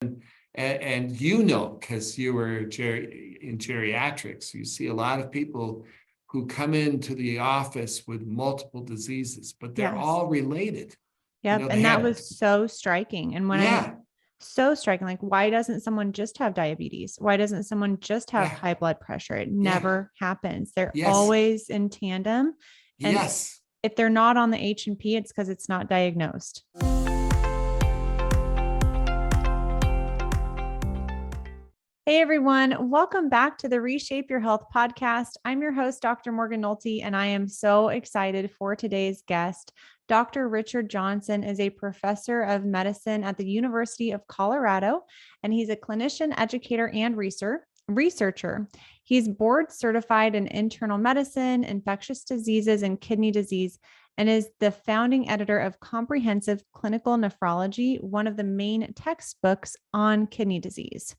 And because you were in geriatrics, you see a lot of people who come into the office with multiple diseases, but they're Yes. all related. Yep. And that was so striking. And so striking, like, why doesn't someone just have diabetes? Why doesn't someone just have high blood pressure? It never happens. They're always in tandem. And if they're not on the H&P, it's because it's not diagnosed. Hey everyone, welcome back to the Reshape Your Health Podcast. I'm your host, Dr. Morgan Nolte, and I am so excited for today's guest. Dr. Richard Johnson is a professor of medicine at the University of Colorado, and he's a clinician, educator, and researcher. He's board certified in internal medicine, infectious diseases, and kidney disease, and is the founding editor of Comprehensive Clinical Nephrology, one of the main textbooks on kidney disease.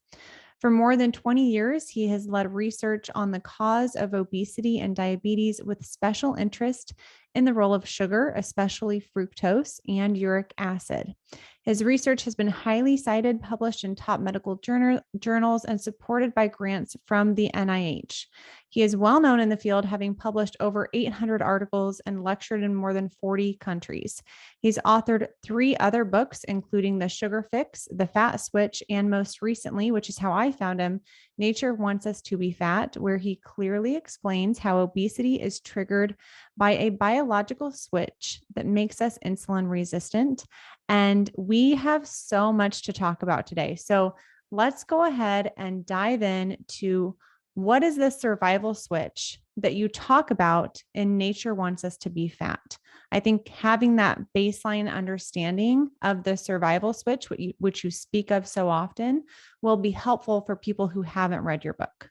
For more than 20 years, he has led research on the cause of obesity and diabetes with special interest in the role of sugar, especially fructose and uric acid. His research has been highly cited, published in top medical journals, and supported by grants from the NIH. He is well known in the field, having published over 800 articles and lectured in more than 40 countries. He's authored 3 other books, including The Sugar Fix, The Fat Switch, and most recently, which is how I found him, Nature Wants Us to Be Fat, where he clearly explains how obesity is triggered by a biological switch that makes us insulin resistant. And we have so much to talk about today. So let's go ahead and dive in to what is the survival switch that you talk about in Nature Wants Us to Be Fat. I think having that baseline understanding of the survival switch, which you speak of so often, will be helpful for people who haven't read your book.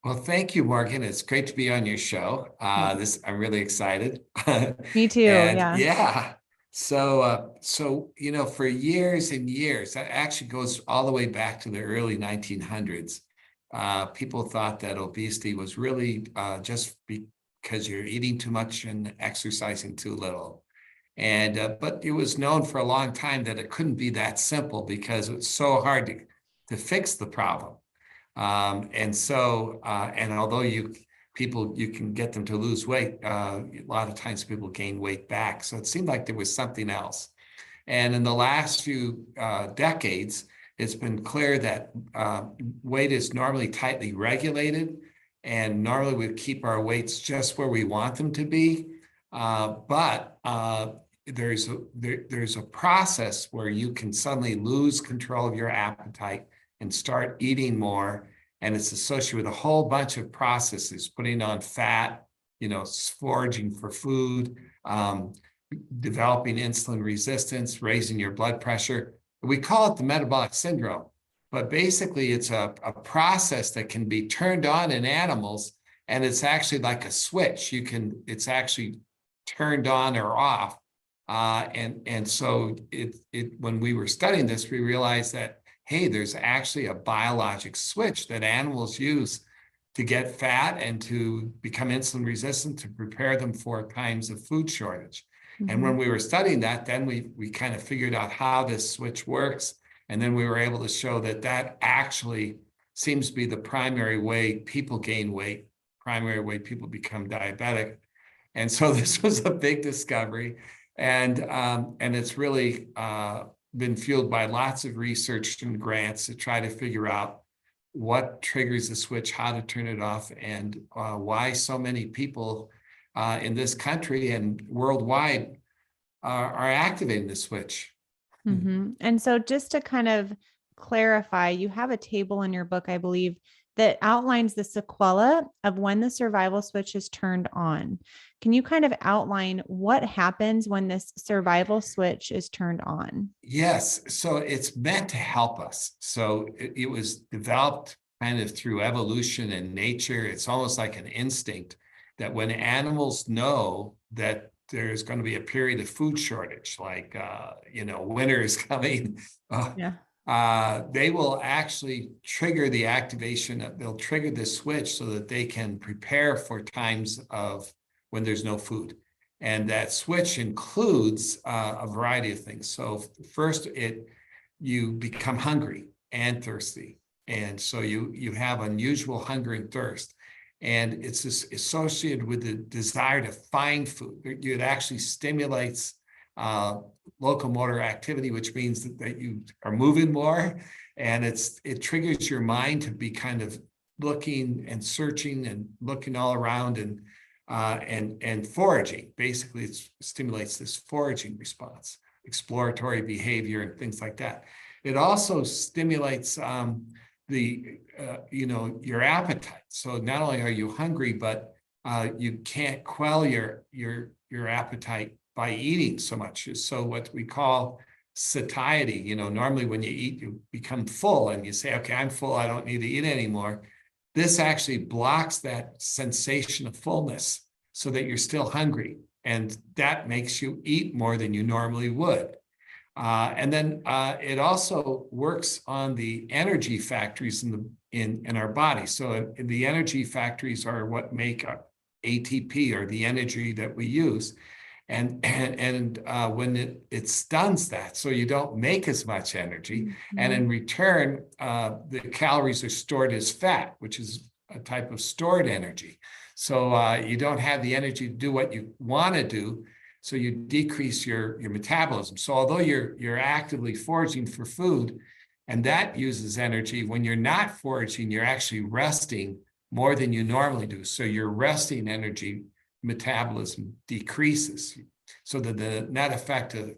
Well, thank you, Morgan. It's great to be on your show. I'm really excited. Me too. So, for years and years, that actually goes all the way back to the early 1900s. People thought that obesity was really just because you're eating too much and exercising too little. But it was known for a long time that it couldn't be that simple because it's so hard to fix the problem. And although you can get them to lose weight, a lot of times people gain weight back. So it seemed like there was something else. And in the last few decades, it's been clear that weight is normally tightly regulated, and normally we keep our weights just where we want them to be. But there's a process where you can suddenly lose control of your appetite and start eating more. And it's associated with a whole bunch of processes, putting on fat, foraging for food, developing insulin resistance, raising your blood pressure. We call it the metabolic syndrome, but basically it's a process that can be turned on in animals, and it's actually like a switch. It's actually turned on or off. And so when we were studying this, we realized that, hey, there's actually a biologic switch that animals use to get fat and to become insulin resistant to prepare them for times of food shortage. Mm-hmm. And when we were studying that, then we kind of figured out how this switch works. And then we were able to show that actually seems to be the primary way people gain weight, primary way people become diabetic. And so this was a big discovery. And it's really been fueled by lots of research and grants to try to figure out what triggers the switch, how to turn it off, and why so many people in this country and worldwide are activating the switch. Mm-hmm. And so just to kind of clarify, you have a table in your book, I believe, that outlines the sequela of when the survival switch is turned on. Can you kind of outline what happens when this survival switch is turned on? Yes. So it's meant to help us. So it was developed kind of through evolution and nature. It's almost like an instinct that when animals know that there's going to be a period of food shortage, like, winter is coming, they will actually trigger the activation. They'll trigger the switch so that they can prepare for times of when there's no food. And that switch includes a variety of things. So first, you become hungry. and thirsty. And so you have unusual hunger and thirst. And it's associated with the desire to find food. It actually stimulates locomotor activity, which means that you are moving more, and it triggers your mind to be kind of looking and searching and looking all around and foraging. Basically, it stimulates this foraging response, exploratory behavior, and things like that. It also stimulates your appetite. So not only are you hungry, but you can't quell your appetite by eating so much. So what we call satiety. Normally when you eat, you become full and you say, okay, I'm full, I don't need to eat anymore. This actually blocks that sensation of fullness so that you're still hungry. And that makes you eat more than you normally would. And then it also works on the energy factories in our body. So the energy factories are what make ATP, or the energy that we use. And when it stuns that, so you don't make as much energy. Mm-hmm. And in return, the calories are stored as fat, which is a type of stored energy. So you don't have the energy to do what you want to do. So you decrease your metabolism. So although you're actively foraging for food, and that uses energy, when you're not foraging, you're actually resting more than you normally do. So your resting energy metabolism decreases. So that the net effect of,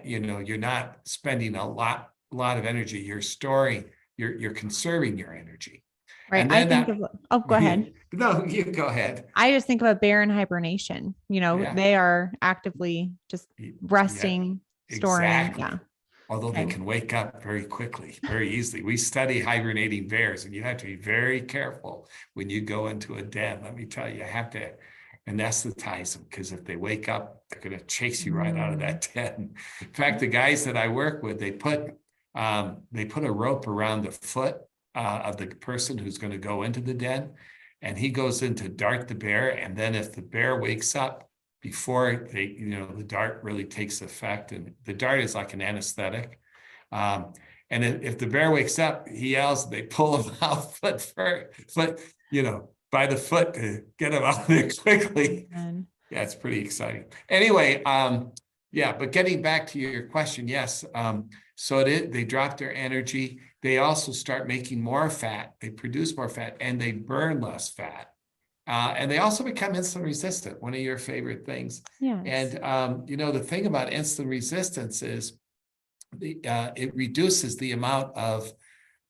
you're not spending a lot of energy. You're storing, you're conserving your energy. Right. Go ahead. No, you go ahead. I just think of a bear in hibernation. They are actively just resting, storing. Exactly. Yeah. Although they can wake up very quickly, very easily. We study hibernating bears, and you have to be very careful when you go into a den. Let me tell you have to anesthetize them, because if they wake up, they're going to chase you right out of that den. In fact, the guys that I work with, they put a rope around the foot of the person who's going to go into the den, and he goes in to dart the bear. And then if the bear wakes up before the dart really takes effect, and the dart is like an anesthetic. And if the bear wakes up, he yells, they pull him out foot, by the foot to get him out there quickly. Yeah, it's pretty exciting. Anyway, but getting back to your question, yes. So they drop their energy. They also start making more fat. They produce more fat, and they burn less fat. And they also become insulin resistant, one of your favorite things. Yes. And, the thing about insulin resistance is it reduces the amount of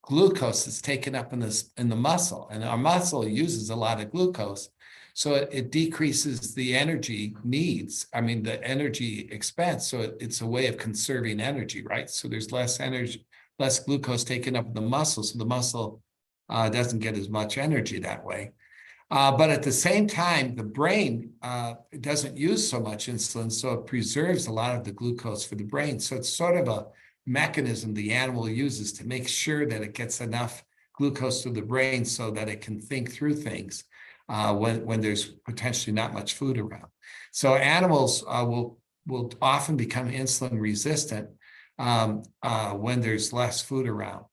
glucose that's taken up in the muscle. And our muscle uses a lot of glucose. So it decreases the energy needs, the energy expense. So it's a way of conserving energy, right? So there's less energy, less glucose taken up in the muscle. So the muscle doesn't get as much energy that way. But at the same time, the brain doesn't use so much insulin, so it preserves a lot of the glucose for the brain. So it's sort of a mechanism the animal uses to make sure that it gets enough glucose to the brain so that it can think through things when there's potentially not much food around. So animals will often become insulin resistant when there's less food around.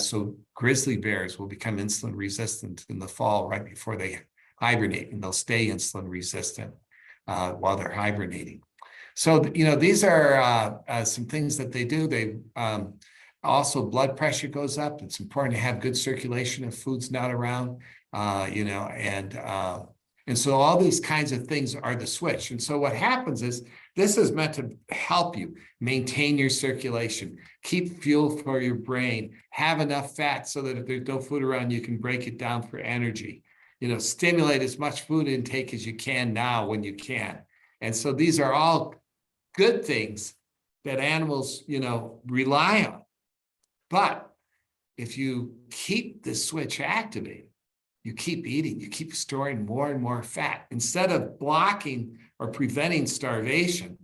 So grizzly bears will become insulin resistant in the fall right before they hibernate, and they'll stay insulin resistant while they're hibernating. So, these are some things that they do. They also, blood pressure goes up. It's important to have good circulation if food's not around, and so all these kinds of things are the switch. And so what happens is, this is meant to help you maintain your circulation, keep fuel for your brain, have enough fat so that if there's no food around, you can break it down for energy. Stimulate as much food intake as you can now when you can. And so these are all good things that animals, rely on. But if you keep the switch activated, you keep eating, you keep storing more and more fat. Instead of blocking or preventing starvation,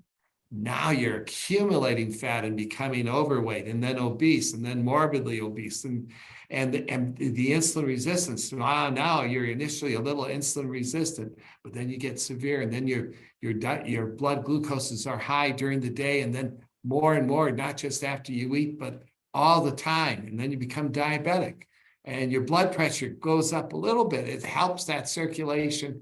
now you're accumulating fat and becoming overweight, and then obese, and then morbidly obese, and the insulin resistance. Now you're initially a little insulin resistant, but then you get severe, and then your blood glucoses are high during the day, and then more and more, not just after you eat, but all the time, and then you become diabetic and your blood pressure goes up a little bit. It helps that circulation,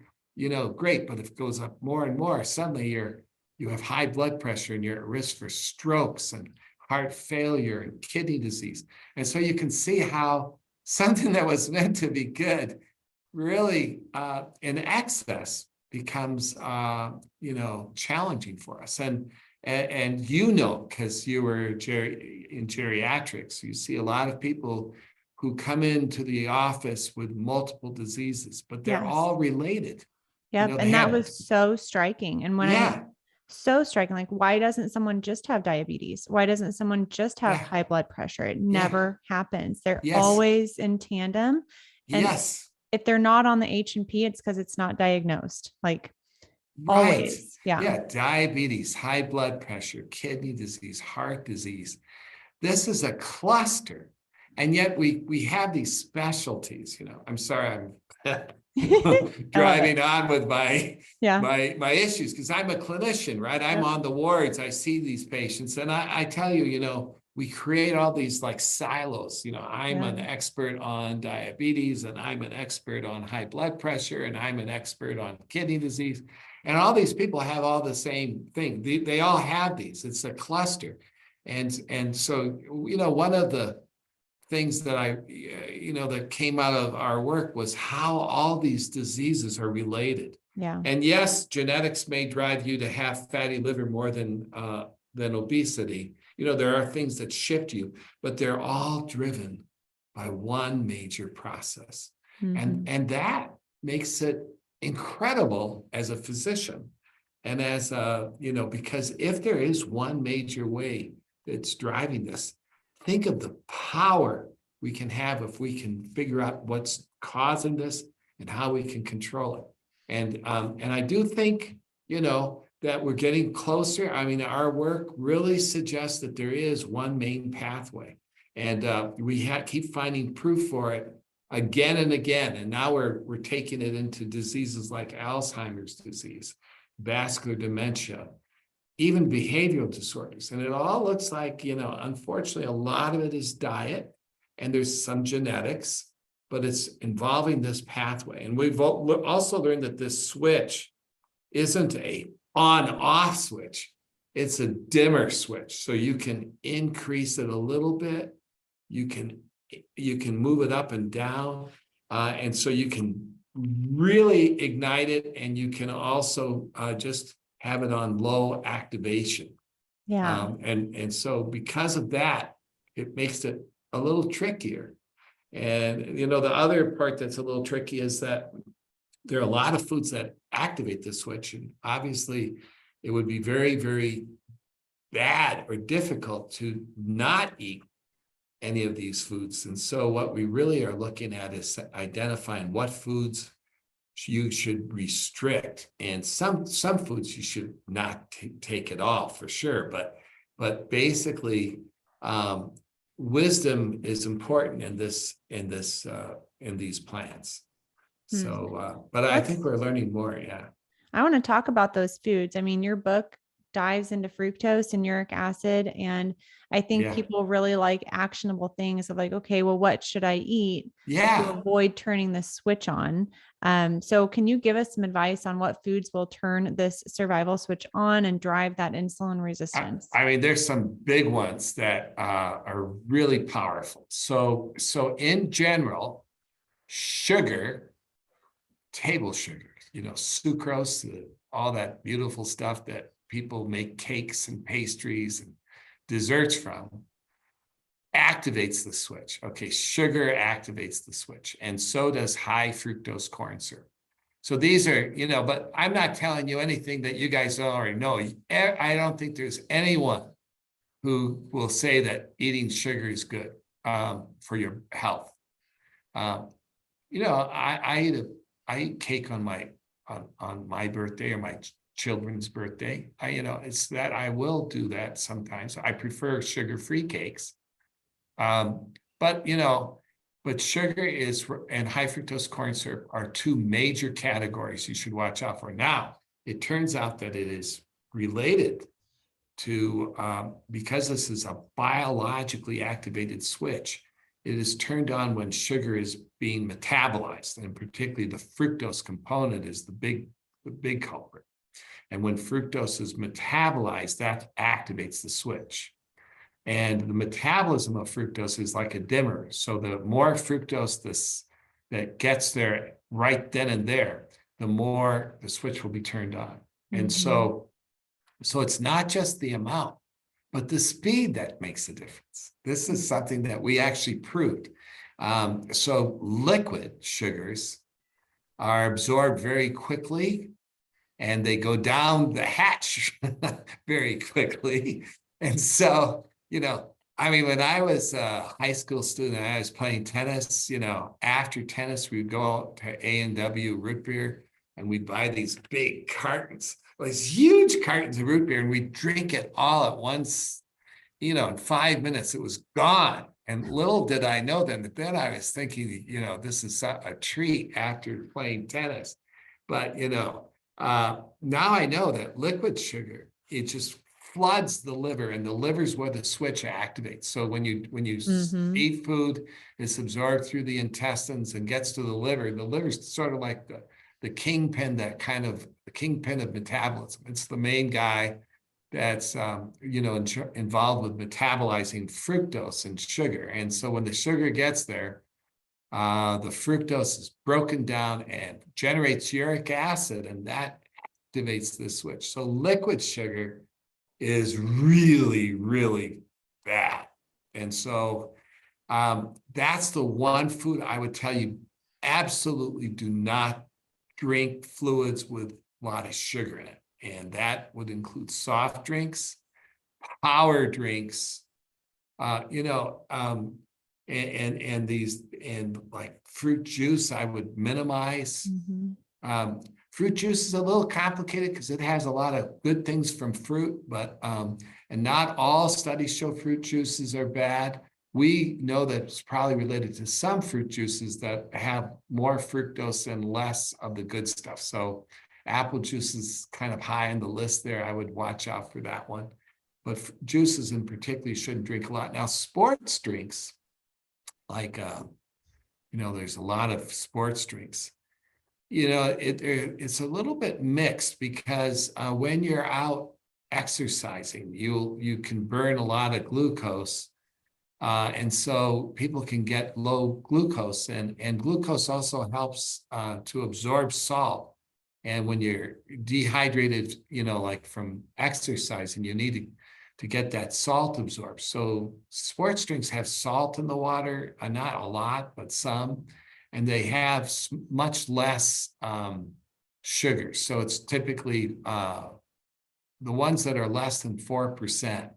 great. But if it goes up more and more, suddenly you have high blood pressure and you're at risk for strokes and heart failure and kidney disease. And so you can see how something that was meant to be good really in excess becomes challenging for us. And because you were in geriatrics, you see a lot of people who come into the office with multiple diseases, but they're all related. Yep. And that was so striking. And so striking, like, why doesn't someone just have diabetes? Why doesn't someone just have high blood pressure? It never happens. They're always in tandem. And if they're not on the H&P, it's because it's not diagnosed. Like, always. Yeah. Diabetes, high blood pressure, kidney disease, heart disease. This is a cluster. And yet we have these specialties, I'm sorry, I'm driving on with my issues, because I'm a clinician, right? I'm on the wards. I see these patients, and I tell you, we create all these like silos. I'm an expert on diabetes, and I'm an expert on high blood pressure, and I'm an expert on kidney disease. And all these people have all the same thing. They all have these. It's a cluster. And so, one of the things that that came out of our work was how all these diseases are related. Yeah. And yes, genetics may drive you to have fatty liver more than obesity. There are things that shift you, but they're all driven by one major process. Mm-hmm. And that makes it incredible as a physician. And as because if there is one major way that's driving this, think of the power we can have if we can figure out what's causing this and how we can control it. And I do think, that we're getting closer. I mean, our work really suggests that there is one main pathway, and we keep finding proof for it again and again. And now we're taking it into diseases like Alzheimer's disease, vascular dementia, even behavioral disorders. And it all looks like, unfortunately, a lot of it is diet, and there's some genetics, but it's involving this pathway. And we've also learned that this switch isn't a on-off switch. It's a dimmer switch. So you can increase it a little bit. You can move it up and down. And so you can really ignite it, and you can also just have it on low activation. Yeah. And so because of that, it makes it a little trickier. And, the other part that's a little tricky is that there are a lot of foods that activate the switch. And obviously, it would be very, very bad or difficult to not eat any of these foods. And so what we really are looking at is identifying what foods you should restrict, and some foods you should not take at all, for sure. But basically, wisdom is important in these plants. So, but I think we're learning more. Yeah. I want to talk about those foods. I mean, your book dives into fructose and uric acid, and I think people really like actionable things of like, okay, well, what should I eat to avoid turning the switch on? So can you give us some advice on what foods will turn this survival switch on and drive that insulin resistance? I mean, there's some big ones that are really powerful. So in general, sugar, table sugar, sucrose, all that beautiful stuff that people make cakes and pastries and desserts from, activates the switch. Okay, sugar activates the switch, and so does high fructose corn syrup. So these are, but I'm not telling you anything that you guys don't already know. I don't think there's anyone who will say that eating sugar is good for your health. I eat cake on my birthday or my children's birthday. It's that I will do that sometimes. I prefer sugar-free cakes. But sugar and high fructose corn syrup are two major categories you should watch out for. Now, it turns out that it is related because this is a biologically activated switch, it is turned on when sugar is being metabolized, and particularly the fructose component is the big culprit. And when fructose is metabolized, that activates the switch. And the metabolism of fructose is like a dimmer. So the more fructose that gets there right then and there, the more the switch will be turned on. And so it's not just the amount, but the speed that makes a difference. This is something that we actually proved. So liquid sugars are absorbed very quickly, and they go down the hatch very quickly. And so, I mean, when I was a high school student, I was playing tennis, after tennis, we'd go out to A&W root beer, and we'd buy these big cartons, these huge cartons of root beer, and we'd drink it all at once. In 5 minutes, it was gone. And little did I know then, but then I was thinking, this is a treat after playing tennis. But, now I know that liquid sugar, it just floods the liver, and the liver is where the switch activates. So when you eat food, it's absorbed through the intestines and gets to the liver. The liver's sort of like the kingpin, the kingpin of metabolism. It's the main guy that's involved with metabolizing fructose and sugar. And so when the sugar gets there, the fructose is broken down and generates uric acid, and that activates the switch. So liquid sugar is really, really bad. And so that's the one food I would tell you, absolutely do not drink fluids with a lot of sugar in it. And that would include soft drinks, power drinks, and like fruit juice, I would minimize. Fruit juice is a little complicated because it has a lot of good things from fruit, but and not all studies show fruit juices are bad. We know that it's probably related to some fruit juices that have more fructose and less of the good stuff. So apple juice is kind of high on the list there. I would watch out for that one. But juices in particular, you shouldn't drink a lot. Now, sports drinks, like, there's a lot of sports drinks. It's a little bit mixed because when you're out exercising, you can burn a lot of glucose. And so people can get low glucose, and glucose also helps to absorb salt. And when you're dehydrated, like from exercising, you need to get that salt absorbed. So sports drinks have salt in the water, not a lot, but some, and they have much less sugar. So it's typically the ones that are less than 4%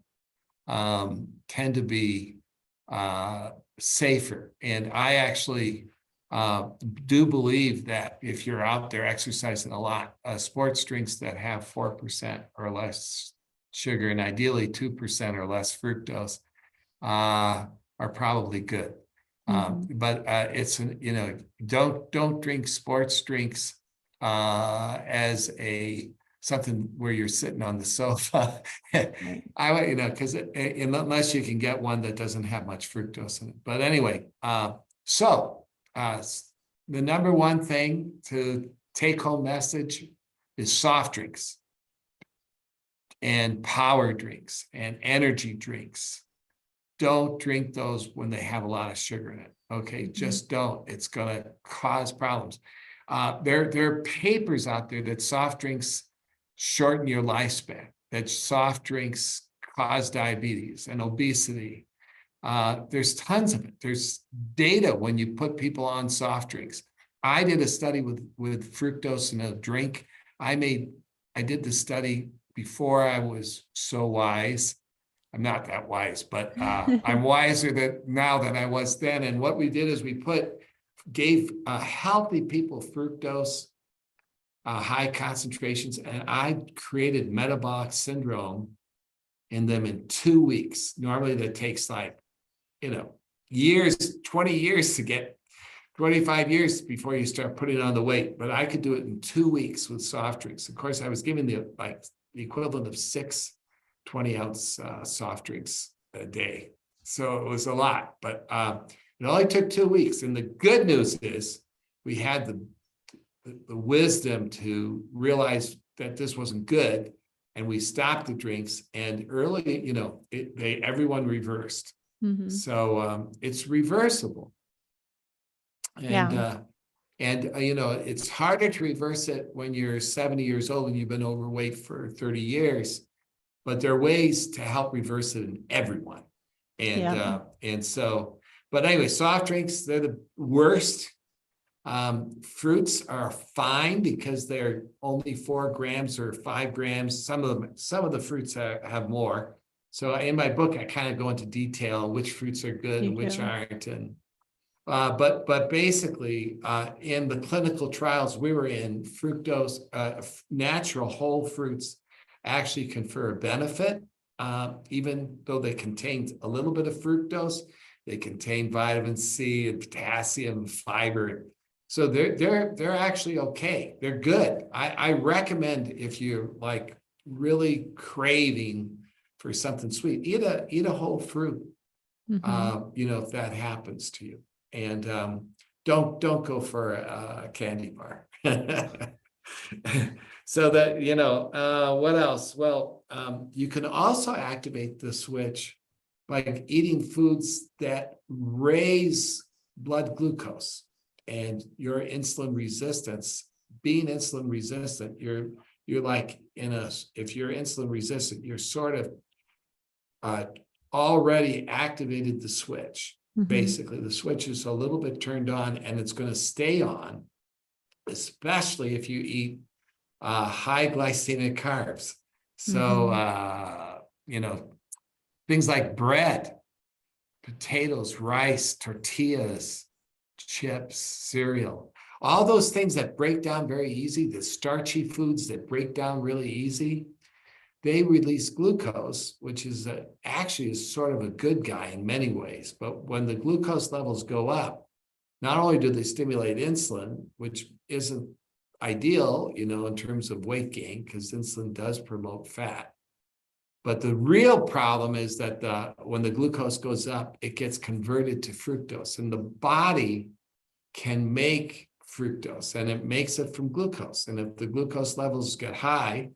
tend to be safer. And I actually do believe that if you're out there exercising a lot, sports drinks that have 4% or less sugar, and ideally 2% or less fructose, are probably good. But it's don't drink sports drinks as something where you're sitting on the sofa. Because unless you can get one that doesn't have much fructose in it. But anyway, the number one thing to take home message is soft drinks and power drinks and energy drinks. Don't drink those when they have a lot of sugar in it. Okay, just don't. It's going to cause problems. There are papers out there that soft drinks shorten your lifespan, that soft drinks cause diabetes and obesity. There's tons of it. There's data when you put people on soft drinks. I did a study with fructose in a drink. I did the study before I was so wise. I'm not that wise, but I'm wiser now than I was then. And what we did is we gave healthy people fructose, high concentrations, and I created metabolic syndrome in them in 2 weeks. Normally that takes years, 20 years to get 25 years before you start putting on the weight, but I could do it in 2 weeks with soft drinks. Of course, I was giving the equivalent of 6 20-ounce soft drinks a day. So it was a lot, but it only took 2 weeks. And the good news is we had the wisdom to realize that this wasn't good, and we stopped the drinks. And early, everyone reversed. Mhm. So it's reversible. And it's harder to reverse it when you're 70 years old and you've been overweight for 30 years. But there are ways to help reverse it in everyone. But anyway, soft drinks, they're the worst. Fruits are fine because they're only 4 grams or 5 grams. Some of the fruits have more. So in my book, I kind of go into detail which fruits are good and which aren't. And but basically, in the clinical trials we were in, fructose, natural whole fruits actually confer a benefit, even though they contain a little bit of fructose. They contain vitamin C and potassium and fiber. So they're actually okay. They're good. I recommend, if you're like really craving for something sweet, eat a whole fruit. If that happens to you, and don't go for a candy bar. So that, what else? Well, you can also activate the switch by eating foods that raise blood glucose and your insulin resistance. Being insulin resistant, you're like if you're insulin resistant, you're sort of already activated the switch. Basically, the switch is a little bit turned on, and it's going to stay on, especially if you eat high glycemic carbs. So, things like bread, potatoes, rice, tortillas, chips, cereal, all those things that break down very easy, the starchy foods that break down really easy, they release glucose, which is actually is sort of a good guy in many ways. But when the glucose levels go up, not only do they stimulate insulin, which isn't ideal, in terms of weight gain, because insulin does promote fat. But the real problem is that when the glucose goes up, it gets converted to fructose, and the body can make fructose, and it makes it from glucose. And if the glucose levels get high,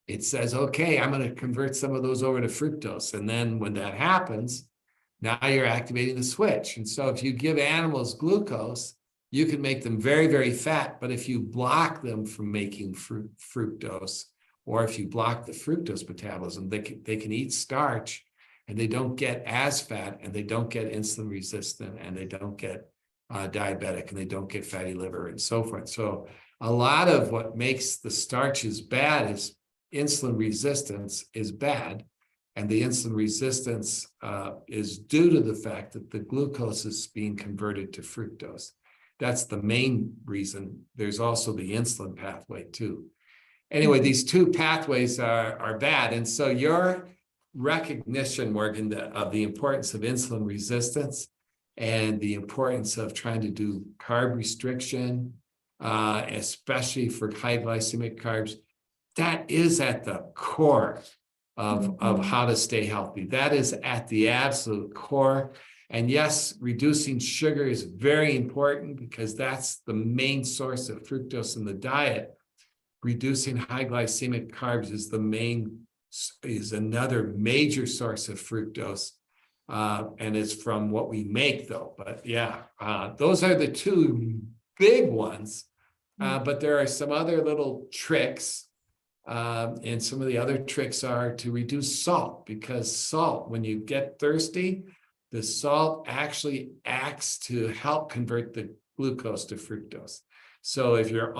it says, okay, I'm going to convert some of those over to fructose. And then when that happens, now you're activating the switch. And so if you give animals glucose, you can make them very, very fat. But if you block them from making fructose, or if you block the fructose metabolism, they can eat starch, and they don't get as fat, and they don't get insulin resistant, and they don't get diabetic, and they don't get fatty liver, and so forth. So a lot of what makes the starches bad is insulin resistance is bad. And the insulin resistance is due to the fact that the glucose is being converted to fructose. That's the main reason. There's also the insulin pathway too. Anyway, these two pathways are bad. And so your recognition, Morgan, of the importance of insulin resistance and the importance of trying to do carb restriction, especially for high glycemic carbs, that is at the core of how to stay healthy. That is at the absolute core. And yes, reducing sugar is very important because that's the main source of fructose in the diet. Reducing high glycemic carbs is another major source of fructose. And it's from what we make, though. But yeah, those are the two big ones. But there are some other little tricks. And some of the other tricks are to reduce salt, because salt, when you get thirsty, the salt actually acts to help convert the glucose to fructose. So if you're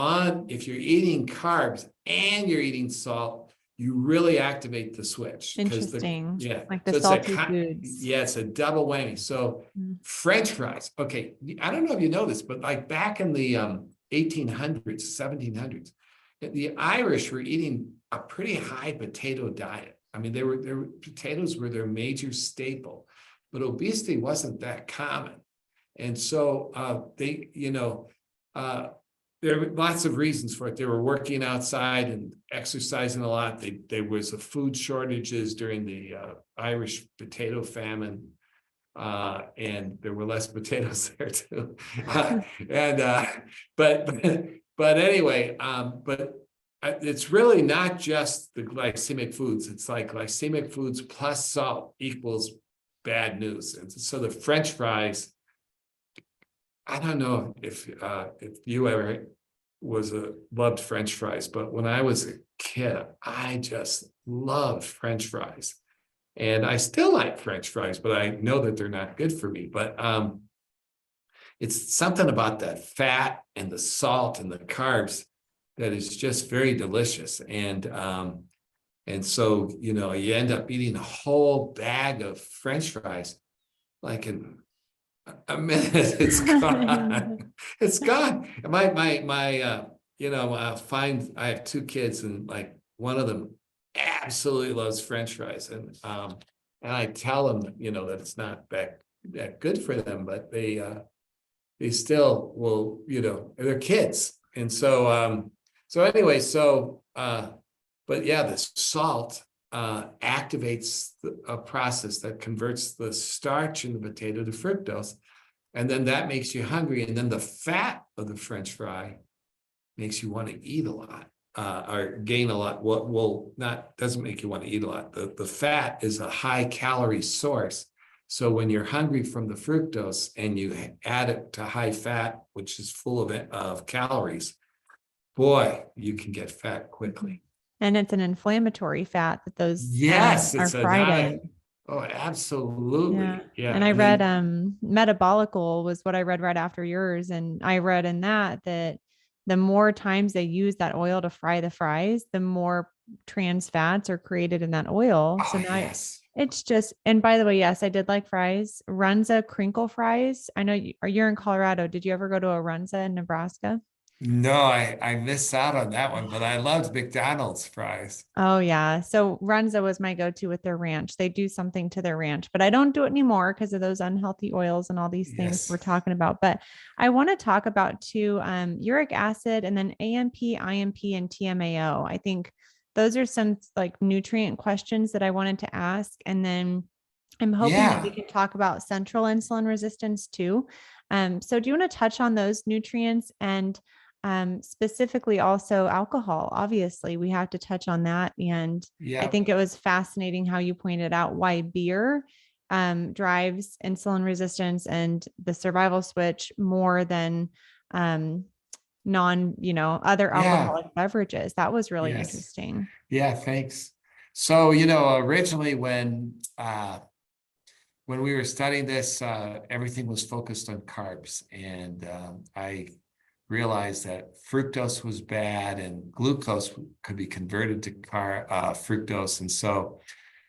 eating carbs and you're eating salt, you really activate the switch. Interesting. Like the salty foods. Yeah, it's a double whammy. So French fries. Okay, I don't know if you know this, but like back in the 1800s, 1700s, the Irish were eating a pretty high potato diet. I mean, potatoes were their major staple, but obesity wasn't that common. And so there were lots of reasons for it. They were working outside and exercising a lot. There was a food shortages during the Irish potato famine, and there were less potatoes there too. And but anyway, but it's really not just the glycemic foods. It's like glycemic foods plus salt equals bad news. And so the French fries, I don't know if you ever loved French fries, but when I was a kid, I just loved French fries. And I still like French fries, but I know that they're not good for me. But it's something about that fat and the salt and the carbs that is just very delicious. And so, you end up eating a whole bag of French fries, like in a minute, it's gone. It's gone. I have two kids, and like one of them absolutely loves French fries. And I tell them, that it's not that good for them, but they still will, they're kids. And so, but yeah, the salt activates a process that converts the starch in the potato to fructose. And then that makes you hungry. And then the fat of the French fry makes you want to eat a lot. Or gain a lot. Doesn't make you want to eat a lot. The fat is a high calorie source. So when you're hungry from the fructose and you add it to high fat, which is full of calories, boy, you can get fat quickly. And it's an inflammatory fat that those are fried in. Oh, absolutely. Yeah. And I read metabolical was what I read right after yours. And I read in that the more times they use that oil to fry the fries, the more trans fats are created in that oil. Oh, so now yes. It's just, and by the way, yes, I did like fries. Runza crinkle fries. I know you're in Colorado. Did you ever go to a Runza in Nebraska? No, I missed out on that one, but I loved McDonald's fries. Oh yeah. So Runza was my go-to with their ranch. They do something to their ranch, but I don't do it anymore because of those unhealthy oils and all these things we're talking about. But I want to talk about too, uric acid and then AMP, IMP, and TMAO. I think those are some like nutrient questions that I wanted to ask. And then I'm hoping that we can talk about central insulin resistance too. So do you want to touch on those nutrients and specifically also alcohol? Obviously, we have to touch on that. And I think it was fascinating how you pointed out why beer drives insulin resistance and the survival switch more than other alcoholic beverages. That was really interesting. Yeah, thanks. So, originally when we were studying this, everything was focused on carbs. And I realized that fructose was bad and glucose could be converted to fructose. And so,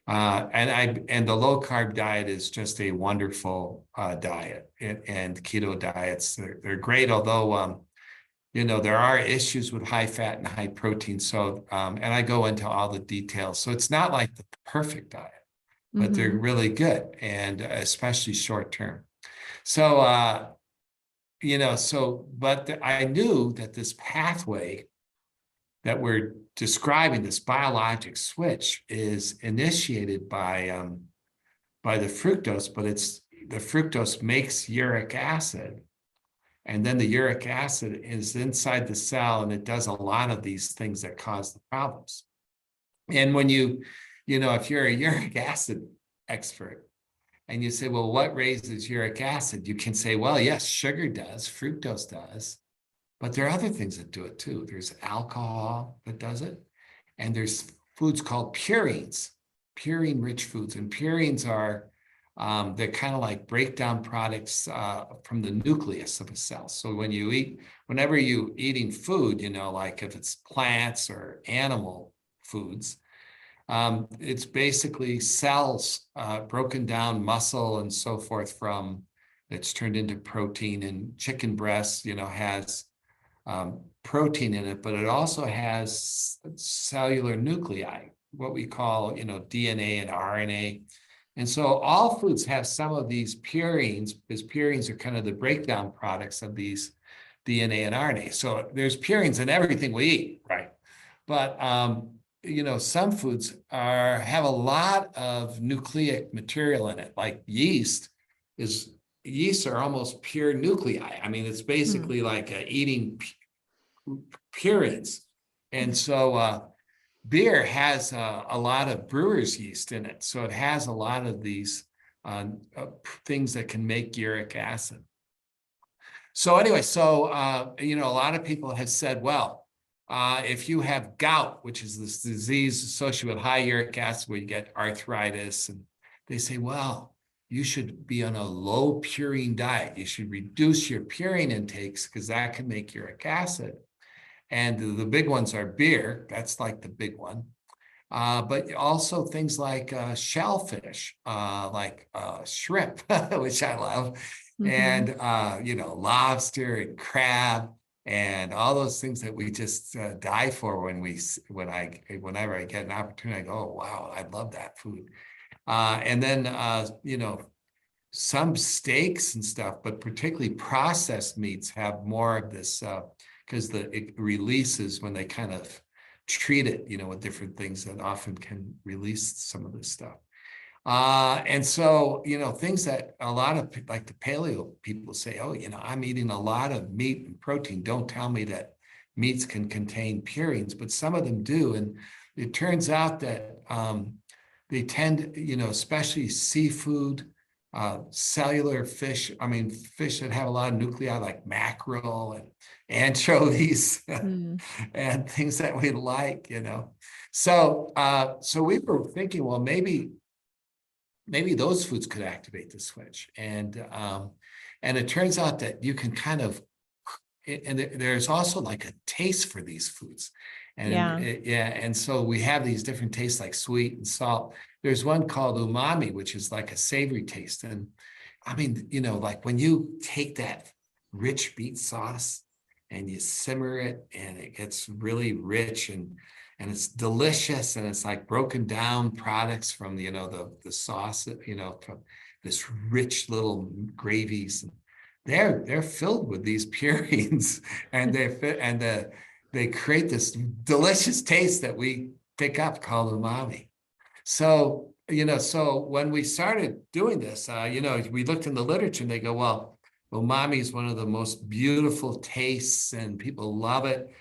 and the low carb diet is just a wonderful diet, and keto diets, they're great. Although, there are issues with high fat and high protein. So, and I go into all the details. So it's not like the perfect diet, but they're really good, and especially short term. So, but I knew that this pathway that we're describing, this biologic switch, is initiated by the fructose, but the fructose makes uric acid. And then the uric acid is inside the cell, and it does a lot of these things that cause the problems. And when if you're a uric acid expert, and you say, well, what raises uric acid? You can say, well, yes, sugar does, fructose does, but there are other things that do it too. There's alcohol that does it, and there's foods called purines, purine-rich foods. And purines are, they're kind of like breakdown products from the nucleus of a cell. So whenever you're eating food, like if it's plants or animal foods, it's basically cells, broken down muscle and so forth it's turned into protein. And chicken breast, has protein in it, but it also has cellular nuclei, what we call, DNA and RNA. And so all foods have some of these purines, because purines are kind of the breakdown products of these DNA and RNA. So there's purines in everything we eat, right? But some foods have a lot of nucleic material in it, like yeast are almost pure nuclei. I mean, it's basically like eating purines. And so beer has a lot of brewer's yeast in it. So it has a lot of these things that can make uric acid. So anyway, a lot of people have said, well, if you have gout, which is this disease associated with high uric acid where you get arthritis, and they say, well, you should be on a low purine diet. You should reduce your purine intakes because that can make uric acid. And the big ones are beer. That's like the big one. But also things like shellfish, like shrimp, which I love, and lobster and crab, and all those things that we just die for whenever I get an opportunity. I go, oh wow, I love that food. And then some steaks and stuff, but particularly processed meats have more of this because it releases when they kind of treat it, with different things that often can release some of this stuff. And so, things that a lot of like the paleo people say, oh, I'm eating a lot of meat and protein. Don't tell me that meats can contain purines, but some of them do. And it turns out that they tend, especially seafood, cellular fish, fish that have a lot of nuclei like mackerel and anchovies and things that we like, So we were thinking, well, maybe those foods could activate the switch. And it turns out that you can kind of, and there's also like a taste for these foods. And and so we have these different tastes like sweet and salt. There's one called umami, which is like a savory taste. And like when you take that rich meat sauce and you simmer it and it gets really rich and it's delicious, and it's like broken down products from the sauce, from this rich little gravies. They're filled with these purines, and they create this delicious taste that we pick up called umami. So when we started doing this, we looked in the literature and they go, well, umami is one of the most beautiful tastes and people love it.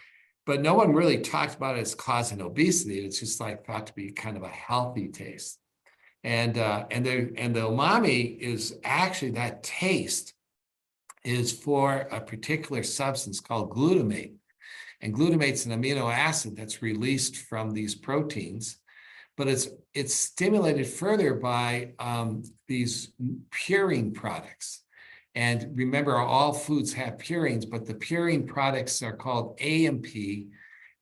But no one really talked about it as causing obesity. It's just like thought to be kind of a healthy taste. And the umami is actually, that taste is for a particular substance called glutamate. And glutamate's an amino acid that's released from these proteins, but it's stimulated further by these purine products. And remember, all foods have purines, but the purine products are called AMP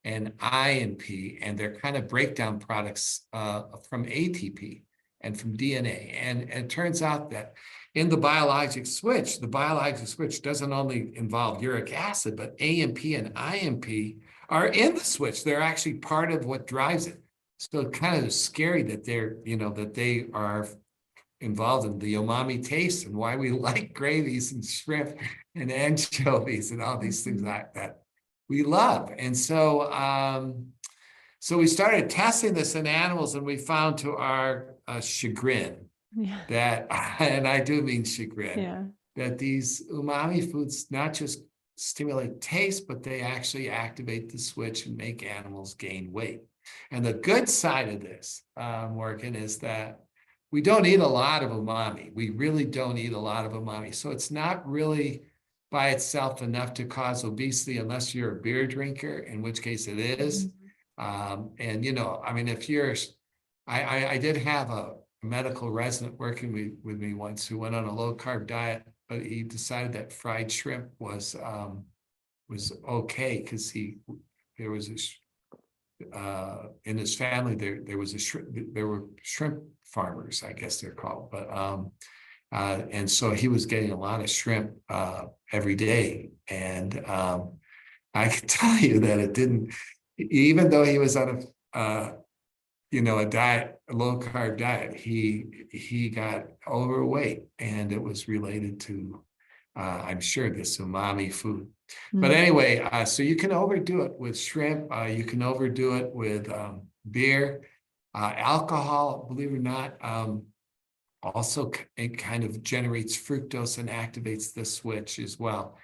and INP, and they're kind of breakdown products from ATP and from DNA. And it turns out that in the biologic switch doesn't only involve uric acid, but AMP and INP are in the switch. They're actually part of what drives it. So it's kind of scary that they are involved in the umami taste and why we like gravies and shrimp and anchovies and all these things that we love. And so we started testing this in animals, and we found to our chagrin that, and I do mean chagrin, that these umami foods not just stimulate taste, but they actually activate the switch and make animals gain weight. And the good side of this, Morgan, is that we don't eat a lot of umami. We really don't eat a lot of umami. So it's not really by itself enough to cause obesity unless you're a beer drinker, in which case it is. If you're, I did have a medical resident working with me once who went on a low carb diet, but he decided that fried shrimp was okay because there was in his family there were shrimp farmers, I guess they're called, but and so he was getting a lot of shrimp every day, and I can tell you that it didn't, even though he was on a diet, a low carb diet, he got overweight, and it was related to I'm sure, this umami food. But Mm. anyway, so you can overdo it with shrimp. You can overdo it with beer, alcohol. Believe it or not, also it kind of generates fructose and activates the switch as well.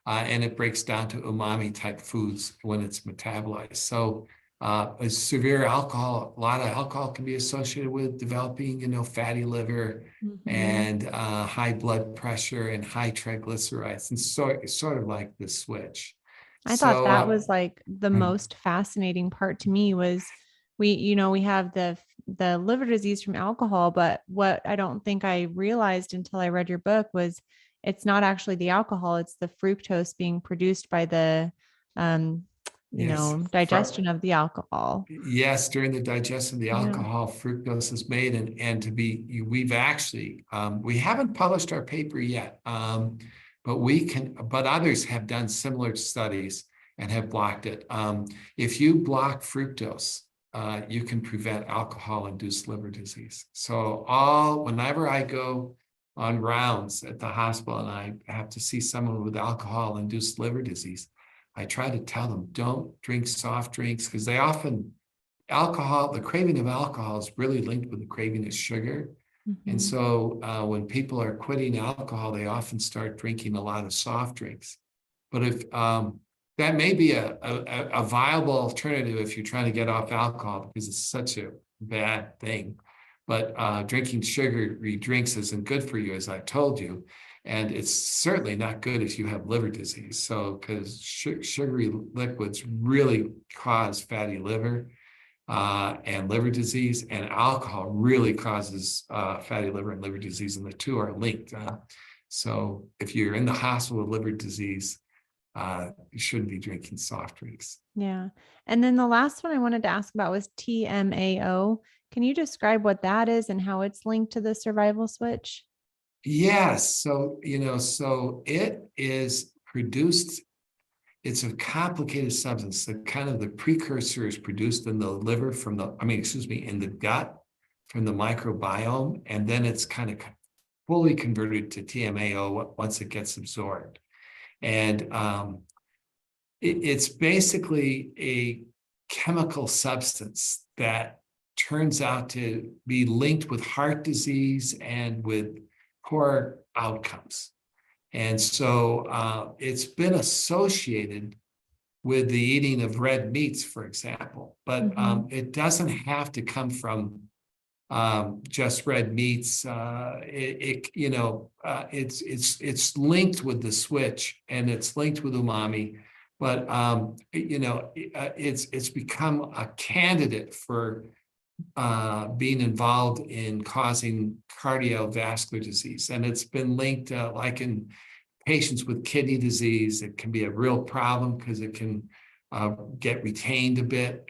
And it breaks down to umami type foods when it's metabolized. So a severe alcohol, a lot of alcohol can be associated with developing, fatty liver Mhm. and high blood pressure and high triglycerides. And so it's sort of like the switch. I thought So that was like the mm, most fascinating part to me was we have the liver disease from alcohol, but what I don't think I realized until I read your book was it's not actually the alcohol, it's the fructose being produced by the um, yes, digestion of the alcohol. yes, during the digestion of the Yeah. alcohol, fructose is made, and we've actually we haven't published our paper yet, but others have done similar studies and have blocked it. If you block fructose, you can prevent alcohol-induced liver disease. So whenever I go on rounds at the hospital and I have to see someone with alcohol-induced liver disease, I try to tell them, don't drink soft drinks, because the craving of alcohol is really linked with the craving of sugar. And Mhm. so when people are quitting alcohol, they often start drinking a lot of soft drinks. But if that may be a viable alternative if you're trying to get off alcohol, because it's such a bad thing. But drinking sugary drinks isn't good for you, as I told you. And it's certainly not good if you have liver disease. So, because sugary liquids really cause fatty liver and liver disease, and alcohol really causes fatty liver and liver disease, and the two are linked. So if you're in the hospital with liver disease, you shouldn't be drinking soft drinks. Yeah. And then the last one I wanted to ask about was TMAO. Can you describe what that is and how it's linked to the survival switch? Yes, so it is produced. It's a complicated substance. The precursor is produced in the liver in the gut from the microbiome, and then it's kind of fully converted to TMAO once it gets absorbed. And it's basically a chemical substance that turns out to be linked with heart disease and with poor outcomes. And so it's been associated with the eating of red meats, for example, but Mhm. it doesn't have to come from just red meats. It's linked with the switch, and it's linked with umami, but it's become a candidate for being involved in causing cardiovascular disease, and it's been linked like in patients with kidney disease. It can be a real problem because it can get retained a bit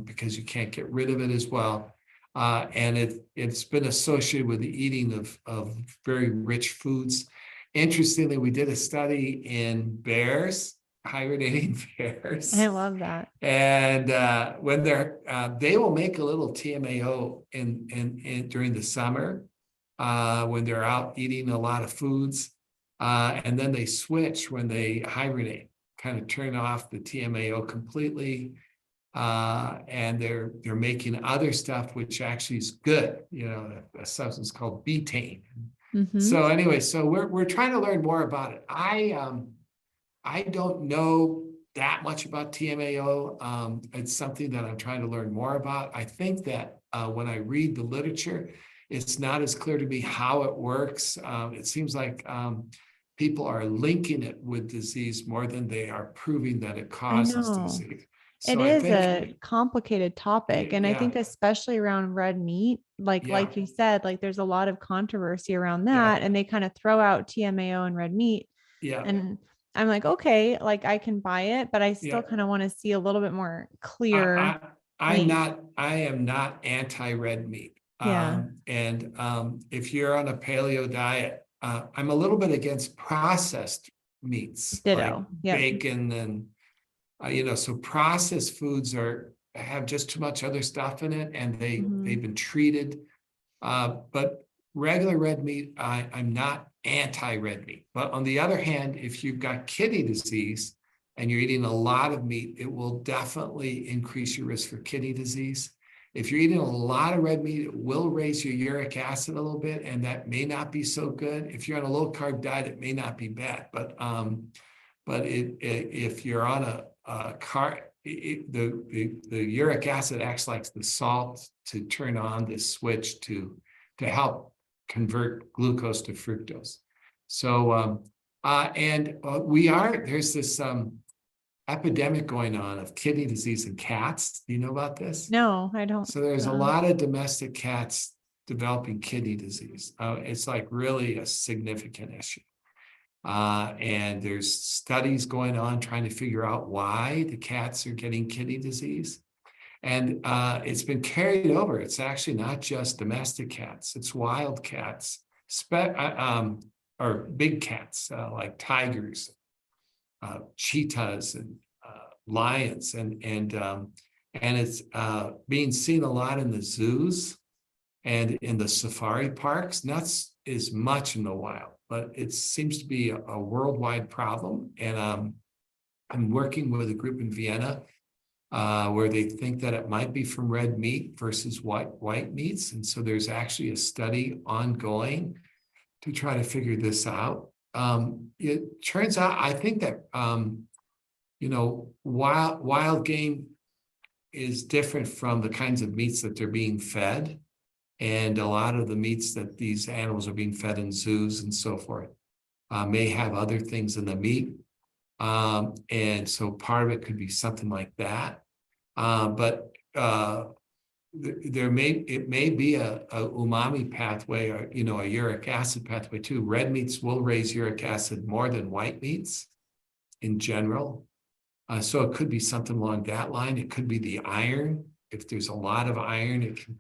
because you can't get rid of it as well. And it's been associated with the eating of very rich foods. Interestingly, we did a study in bears, hibernating I bears, love that. and when they will make a little TMAO during the summer when they're out eating a lot of foods, and then they switch when they hibernate, kind of turn off the TMAO completely, and they're making other stuff which actually is good. A substance called betaine. Mhm. So anyway, so we're trying to learn more about it. I don't know that much about TMAO. It's something that I'm trying to learn more about. I think that when I read the literature, it's not as clear to me how it works. It seems like people are linking it with disease more than they are proving that it I causes know. disease. It So I is think, a complicated topic. And I yeah, think especially around red meat, yeah, like you said, like there's a lot of controversy around yeah, that. And they kind of throw out TMAO and red meat. yeah, And I'm like, okay, like I can buy it, but I yeah. still kind of want to see a little bit more clear I, link. I am not anti-red meat. Yeah. And if you're on a paleo diet, I'm a little bit against processed meats like Ditto. Yep. bacon and so processed foods have just too much other stuff in it, and Mhm. they've been treated. But regular red meat, I'm not anti-red meat. But on the other hand, if you've got kidney disease and you're eating a lot of meat, it will definitely increase your risk for kidney disease. If you're eating a lot of red meat, it will raise your uric acid a little bit, and that may not be so good. If you're on a low carb diet, it may not be bad, but if you're on the uric acid acts like the salt to turn on this switch to help convert glucose to fructose. So there's this epidemic going on of kidney disease in cats. Do you know about this? No, I don't. So there's a lot of domestic cats developing kidney disease. It's like really a significant issue. And there's studies going on trying to figure out why the cats are getting kidney disease. And it's been carried over. It's actually not just domestic cats, it's wild cats, or big cats like tigers, cheetahs, and lions. And it's being seen a lot in the zoos and in the safari parks, not as much in the wild, but it seems to be a worldwide problem. And I'm working with a group in Vienna where they think that it might be from red meat versus white meats. And so there's actually a study ongoing to try to figure this out. It turns out, I think that, wild game is different from the kinds of meats that they're being fed. And a lot of the meats that these animals are being fed in zoos and so forth may have other things in the meat. And so part of it could be something like that. But it may be a umami pathway, or a uric acid pathway too. Red meats will raise uric acid more than white meats in general. So it could be something along that line. It could be the iron. If there's a lot of iron, it can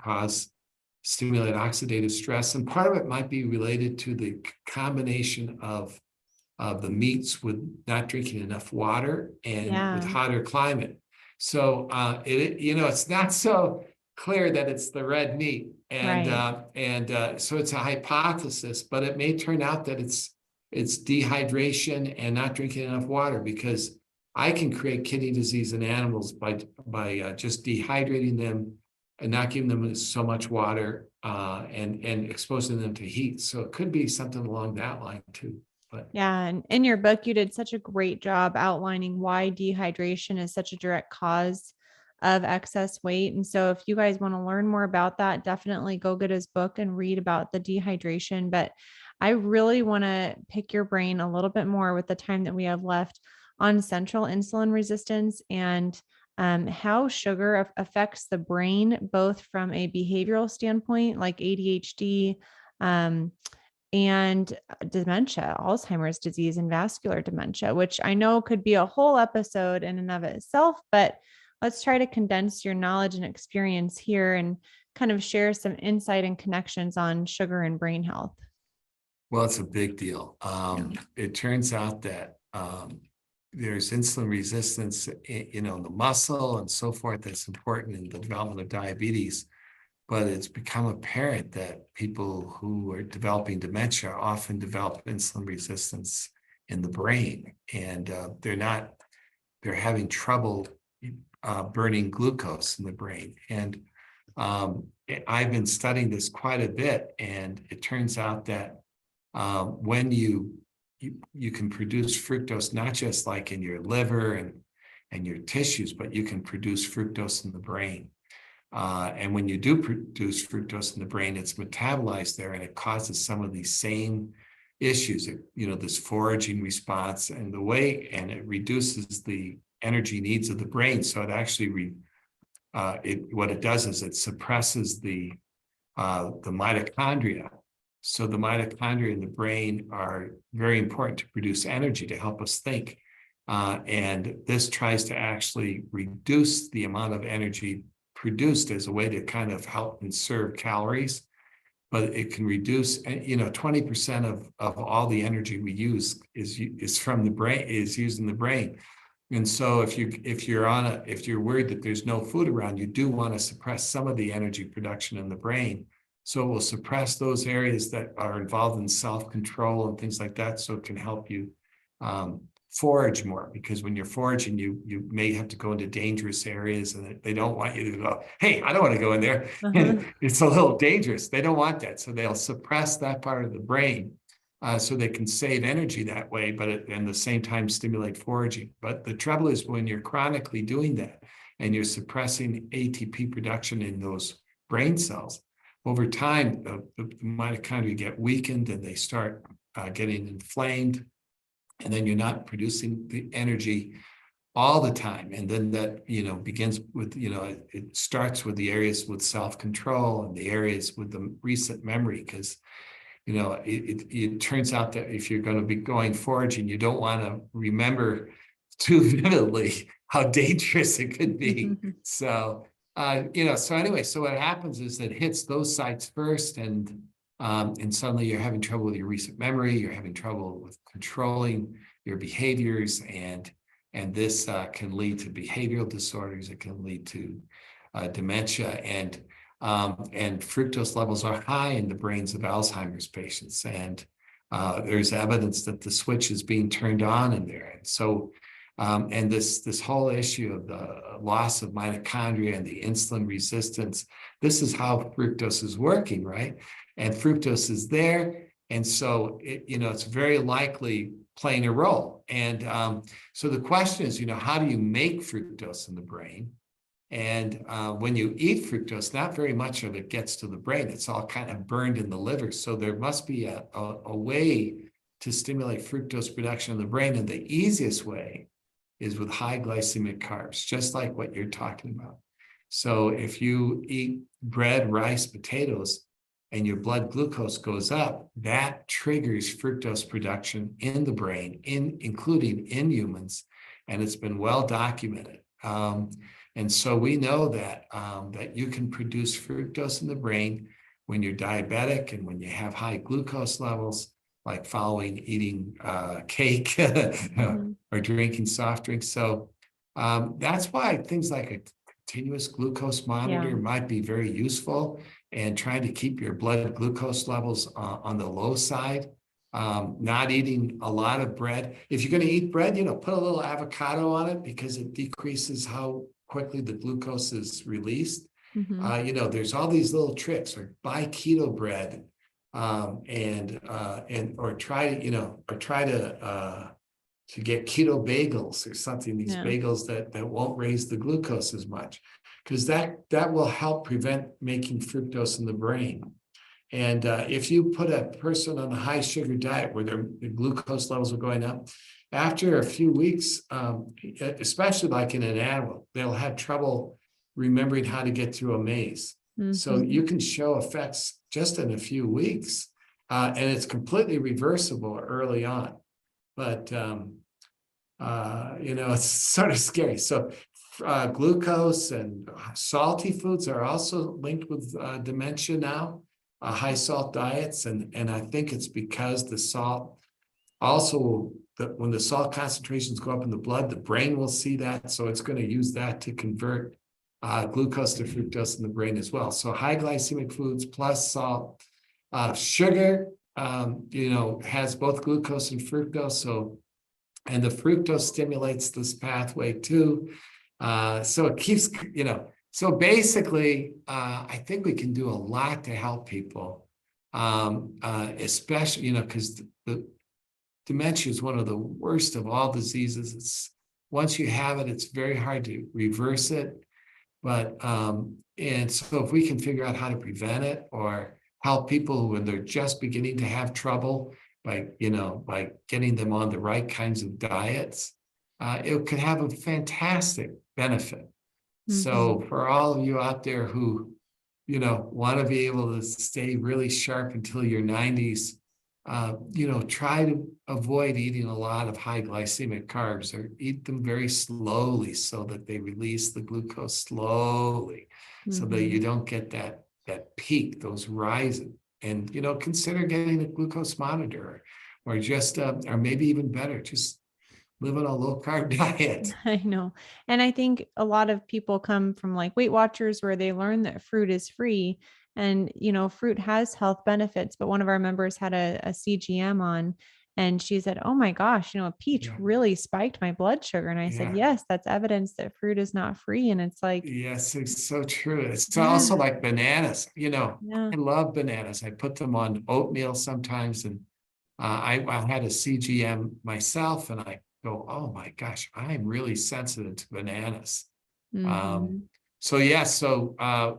stimulate oxidative stress. And part of it might be related to the combination of the meats with not drinking enough water and with hotter climate. So it's not so clear that it's the red meat, and so it's a hypothesis, but it may turn out that it's dehydration and not drinking enough water, because I can create kidney disease in animals by just dehydrating them and not giving them so much water and exposing them to heat. So it could be something along that line too. But yeah, and in your book, you did such a great job outlining why dehydration is such a direct cause of excess weight. And so if you guys want to learn more about that, definitely go get his book and read about the dehydration. But I really want to pick your brain a little bit more with the time that we have left on central insulin resistance and how sugar affects the brain, both from a behavioral standpoint, like ADHD, and dementia, Alzheimer's disease, and vascular dementia, which I know could be a whole episode in and of itself, but let's try to condense your knowledge and experience here and kind of share some insight and connections on sugar and brain health. Well, it's a big deal. It turns out that there's insulin resistance, in the muscle and so forth, that's important in the development of diabetes. But it's become apparent that people who are developing dementia often develop insulin resistance in the brain, and they're having trouble burning glucose in the brain. And I've been studying this quite a bit, and it turns out that when you can produce fructose, not just like in your liver and your tissues, but you can produce fructose in the brain. And when you do produce fructose in the brain, it's metabolized there, and it causes some of these same issues, this foraging response and it reduces the energy needs of the brain. So it actually, what it does is it suppresses the mitochondria. So the mitochondria in the brain are very important to produce energy to help us think. And this tries to actually reduce the amount of energy produced as a way to kind of help conserve calories, but it can reduce, 20% of all the energy we use is from the brain, is used in the brain. And so if you're worried that there's no food around, you do want to suppress some of the energy production in the brain So it will suppress those areas that are involved in self-control and things like that. So it can help you forage more, because when you're foraging, you may have to go into dangerous areas, and they don't want you to go, hey, I don't want to go in there. Uh-huh. It's a little dangerous. They don't want that. So they'll suppress that part of the brain so they can save energy that way, but at the same time stimulate foraging. But the trouble is when you're chronically doing that and you're suppressing ATP production in those brain cells, over time, the mitochondria get weakened and they start getting inflamed. And then you're not producing the energy all the time. And then that, begins with, it starts with the areas with self-control and the areas with the recent memory, because, it turns out that if you're going to be going foraging, you don't want to remember too vividly how dangerous it could be. So, so anyway, so what happens is it hits those sites first, and suddenly you're having trouble with your recent memory, you're having trouble with controlling your behaviors, and this can lead to behavioral disorders. It can lead to dementia, and fructose levels are high in the brains of Alzheimer's patients, and there's evidence that the switch is being turned on in there. And so and this whole issue of the loss of mitochondria and the insulin resistance, this is how fructose is working, right? And fructose is there. And so, it's very likely playing a role. And so the question is, how do you make fructose in the brain? And when you eat fructose, not very much of it gets to the brain. It's all kind of burned in the liver. So there must be a way to stimulate fructose production in the brain. And the easiest way is with high glycemic carbs, just like what you're talking about. So if you eat bread, rice, potatoes, and your blood glucose goes up, that triggers fructose production in the brain, including in humans, and it's been well documented. And so we know that you can produce fructose in the brain when you're diabetic and when you have high glucose levels, like following eating cake or drinking soft drinks. So that's why things like a continuous glucose monitor might be very useful, and trying to keep your blood glucose levels on the low side. Not eating a lot of bread. If you're going to eat bread, put a little avocado on it, because it decreases how quickly the glucose is released. There's all these little tricks, or buy keto bread, or try to get keto bagels or something, these bagels that won't raise the glucose as much, because that will help prevent making fructose in the brain. And if you put a person on a high sugar diet where their glucose levels are going up, after a few weeks, especially like in an animal, they'll have trouble remembering how to get through a maze. So you can show effects just in a few weeks, and it's completely reversible early on. But, it's sort of scary. So glucose and salty foods are also linked with dementia now, high salt diets. And I think it's because the salt also, when the salt concentrations go up in the blood, the brain will see that. So it's going to use that to convert glucose to fructose in the brain as well. So high glycemic foods plus salt. Sugar, has both glucose and fructose. And the fructose stimulates this pathway too. So it keeps, so basically, I think we can do a lot to help people, especially, because the dementia is one of the worst of all diseases. It's once you have it, it's very hard to reverse it. But, and so if we can figure out how to prevent it or help people when they're just beginning to have trouble by getting them on the right kinds of diets, it could have a fantastic benefit. So for all of you out there who, want to be able to stay really sharp until your 90s, try to avoid eating a lot of high glycemic carbs, or eat them very slowly so that they release the glucose slowly, so that you don't get that peak, those rises. And, consider getting a glucose monitor, or just, or maybe even better, just live on a low carb diet. I know. And I think a lot of people come from like Weight Watchers, where they learn that fruit is free. And, fruit has health benefits, but one of our members had a CGM on, and she said, "Oh my gosh, a peach Yeah. really spiked my blood sugar." And I said, Yeah. "Yes, that's evidence that fruit is not free." And it's like, Yes, it's so true. It's also yeah, like bananas. yeah. I love bananas. I put them on oatmeal sometimes, and I had a CGM myself, and I go, "Oh my gosh, I'm really sensitive to bananas." Um, Hmm. so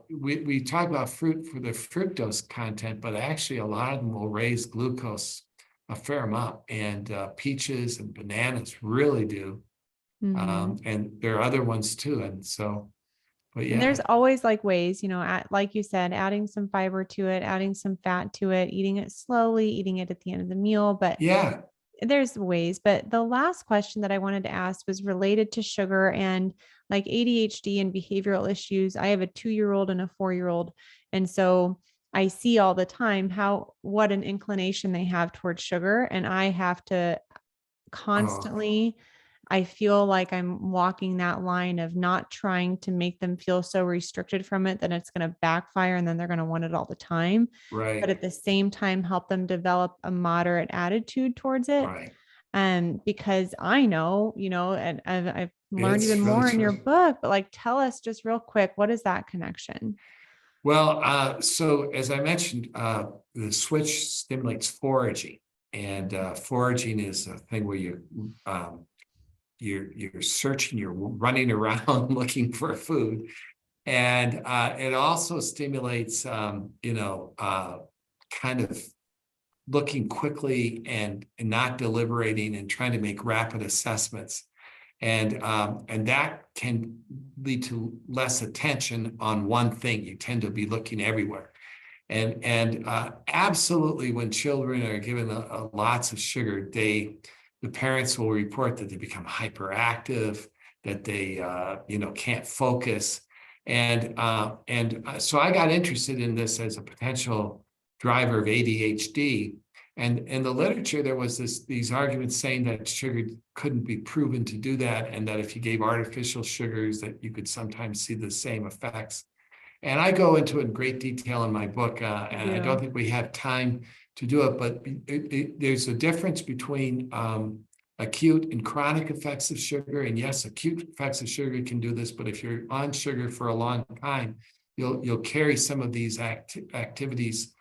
we talk about fruit for the fructose content, but actually a lot of them will raise glucose a fair amount, and peaches and bananas really do. Hmm. And there are other ones too. But And yeah, there's always like ways, like you said, adding some fiber to it, adding some fat to it, eating it slowly, eating it at the end of the meal. But yeah. there's ways. But the last question that I wanted to ask was related to sugar and like ADHD and behavioral issues. I have a 2-year-old and a 4-year-old. And so I see all the time what an inclination they have towards sugar. And I have to Oh, constantly, I feel like I'm walking that line of not trying to make them feel so restricted from it that it's going to backfire and then they're going to want it all the time. But right, at the same time, help them develop a moderate attitude towards it. right. Because I know, and I've learned even It's really more in your true. book, but like, tell us just real quick, what is that connection? Well, so as I mentioned, the switch stimulates foraging, and foraging is a thing where um, you're searching, you're running around looking for food, and it also stimulates, kind of looking quickly and not deliberating and trying to make rapid assessments. And that can lead to less attention on one thing. You tend to be looking everywhere. And absolutely, when children are given lots of sugar, the parents will report that they become hyperactive, that they can't focus. So I got interested in this as a potential driver of ADHD. And in the literature, there was these arguments saying that sugar couldn't be proven to do that, and that if you gave artificial sugars, that you could sometimes see the same effects. And I go into it in great detail in my book, You and I don't do. think we have time to do it, but there's a difference between acute and chronic effects of sugar. And yes, acute effects of sugar can do this, but if you're on sugar for a long time, you'll carry some of these activities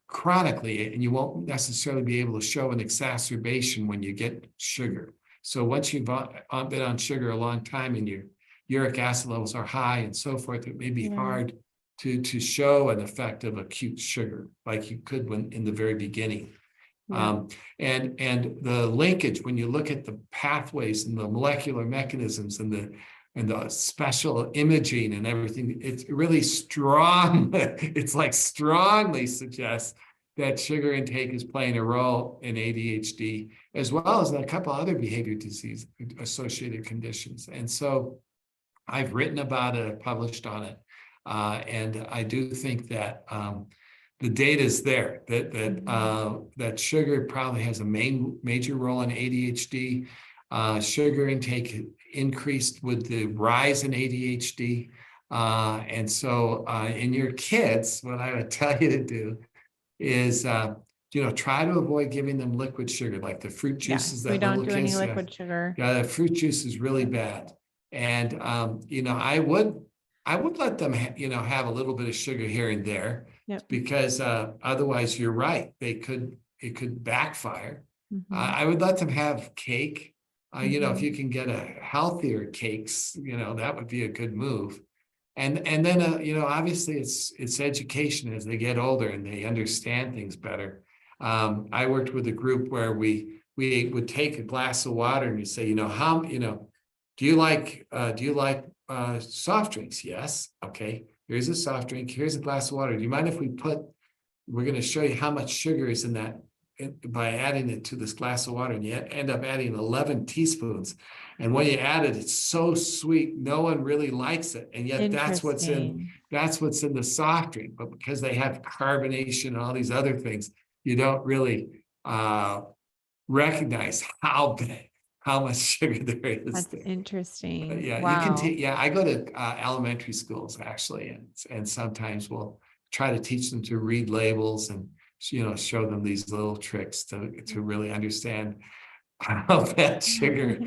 chronically, and you won't necessarily be able to show an exacerbation when you get sugar. So once you've been on sugar a long time and your uric acid levels are high and so forth, it may be Yeah. hard to show an effect of acute sugar like you could when in the very beginning. Yeah. And the linkage, when you look at the pathways and the molecular mechanisms and the special imaging and everything, it's really strong. It's like strongly suggests that sugar intake is playing a role in ADHD, as well as a couple other behavior disease associated conditions. And so I've written about it, published on it, and I do think that the data is there that sugar probably has a major role in ADHD. Sugar intake increased with the rise in ADHD. And so in your kids, what I would tell you to do is, try to avoid giving them liquid sugar, like the fruit juices Yes. We that don't little do any kids have. liquid sugar. Yeah, the fruit juice is really bad. And, I would let them, have a little bit of sugar here and there, Yep. because otherwise you're right. It could backfire. Mhm. I would let them have cake. If you Mhm. can get a healthier cakes, that would be a good move. And then, obviously it's education as they get older and they understand things better. I worked with a group where we would take a glass of water and you say, do you like soft drinks? Yes. Okay. Here's a soft drink. Here's a glass of water. Do you mind if we're going to show you how much sugar is in that by adding it to this glass of water, and you end up adding 11 teaspoons. And when you add it, it's so sweet. No one really likes it. And yet that's what's in Interesting. the soft drink. But because they have carbonation and all these other things, you don't really recognize how much sugar there is That's there. But interesting. yeah, you can Wow. I go to elementary schools actually, and sometimes we'll try to teach them to read labels and, show them these little tricks to really understand how bad sugar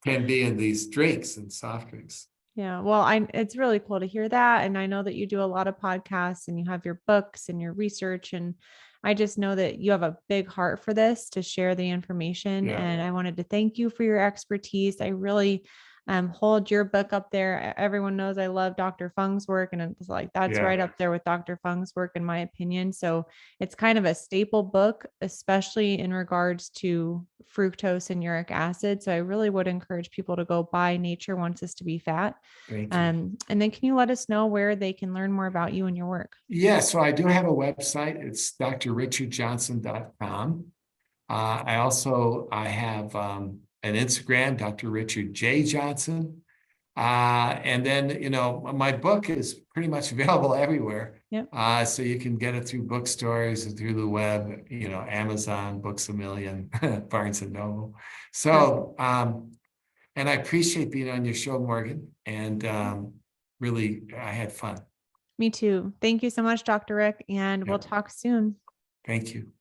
can be in these drinks and soft drinks. Yeah. Well, it's really cool to hear that. And I know that you do a lot of podcasts and you have your books and your research. And I just know that you have a big heart for this to share the information. Yeah. And I wanted to thank you for your expertise. I really hold your book up there. Everyone knows I love Dr. Fung's work, and it's like that's Yeah. right up there with Dr. Fung's work, in my opinion. So it's kind of a staple book, especially in regards to fructose and uric acid. So I really would encourage people to go buy Nature Wants Us to Be Fat. Thank you. And then can you let us know where they can learn more about you and your work? Yeah, so I do have a website. It's drrichardjohnson.com. I have an Instagram, Dr. Richard J. Johnson. And then, my book is pretty much available everywhere. Yep. So you can get it through bookstores and through the web, Amazon, Books A Million, Barnes and Noble. So, and I appreciate being on your show, Morgan. And really, I had fun. Me too. Thank you so much, Dr. Rick. And we'll talk soon. Thank you.